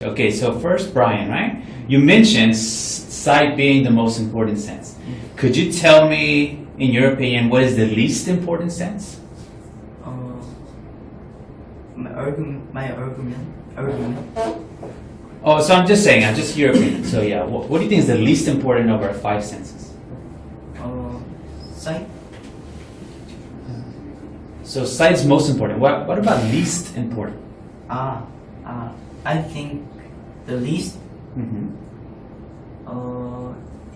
Okay, so first, Brian, right? You mentioned sight being the most important sense. Could you tell me, in your opinion, what is the least important sense? My argument. Oh, so I'm just saying, I'm just your opinion. So yeah, what do you think is the least important of our five senses? Sight. So sight's most important. What about least important? I think the least Mm-hmm.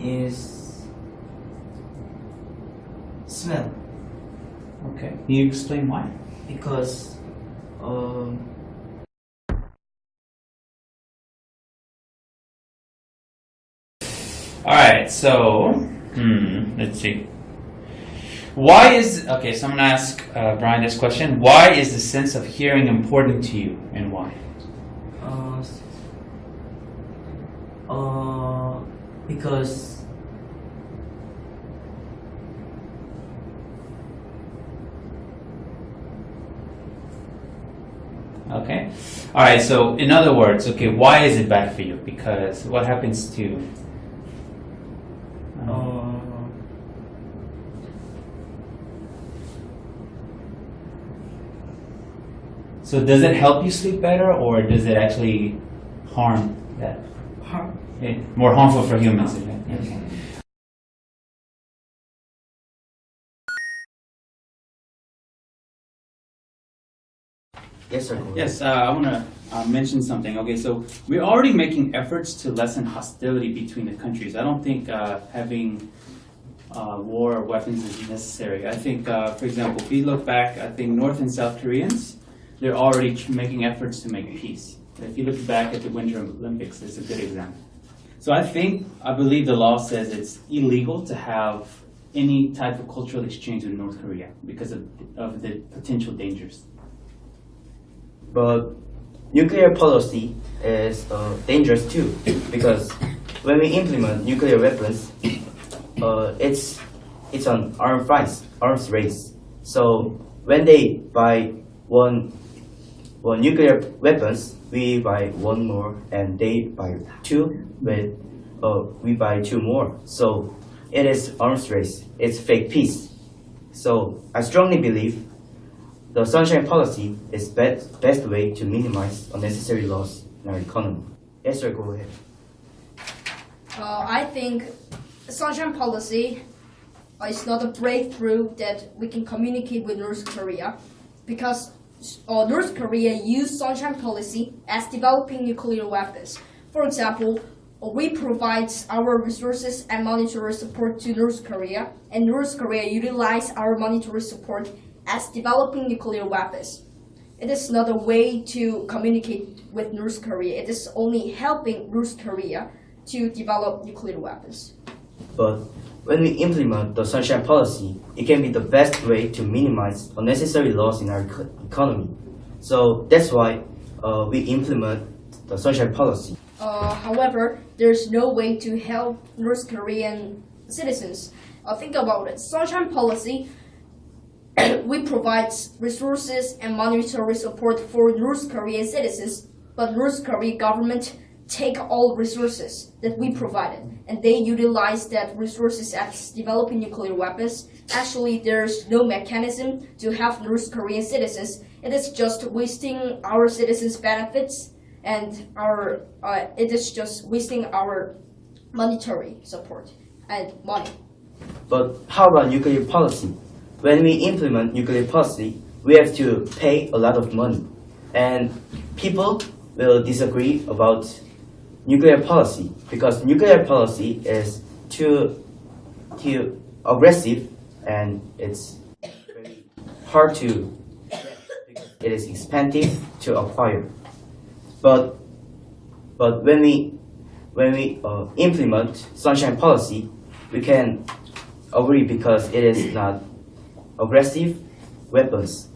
is smell, Okay. Can you explain why? because All right. So let's see. Why is okay? So I'm gonna ask Brian this question. Why is the sense of hearing important to you, and why? because Okay. All right. So in other words, okay, why is it bad for you? Because what happens to? So does it help you sleep better, or does it actually harm that? More harmful for humans. Okay. Yes, sir. Yes, I want to mention something. Okay, so we're already making efforts to lessen hostility between the countries. I don't think having war or weapons is necessary. I think, for example, if you look back, I think North and South Koreans, they're already making efforts to make peace. If you look back at the Winter Olympics, it's a good example. So I believe the law says it's illegal to have any type of cultural exchange with North Korea because of the potential dangers. But nuclear policy is dangerous too, because when we implement nuclear weapons, it's an arms race. So when they buy one nuclear weapons, we buy one more, and they buy two. We buy two more. So it is arms race. It's fake peace. So I strongly believe the sunshine policy is best way to minimize unnecessary loss in our economy. Yes, sir, go ahead. I think sunshine policy is not a breakthrough that we can communicate with North Korea, because North Korea used sunshine policy as developing nuclear weapons. For example, we provide our resources and monetary support to North Korea, and North Korea utilize our monetary support as developing nuclear weapons. It is not a way to communicate with North Korea. It is only helping North Korea to develop nuclear weapons. But when we implement the sunshine policy, it can be the best way to minimize unnecessary loss in our economy. So that's why we implement the sunshine policy. However, there's no way to help North Korean citizens. Think about it. Sunshine policy, we provide resources and monetary support for North Korean citizens, but North Korean government take all resources that we provided, and they utilize that resources as developing nuclear weapons. Actually, there's no mechanism to help North Korean citizens. It is just wasting our citizens' benefits, and it is just wasting our monetary support and money. But how about nuclear policy? When we implement nuclear policy, we have to pay a lot of money, and people will disagree about nuclear policy because nuclear policy is too aggressive, and it's very hard to get because it is expensive to acquire. But when we implement sunshine policy, we can agree because it is not aggressive weapons.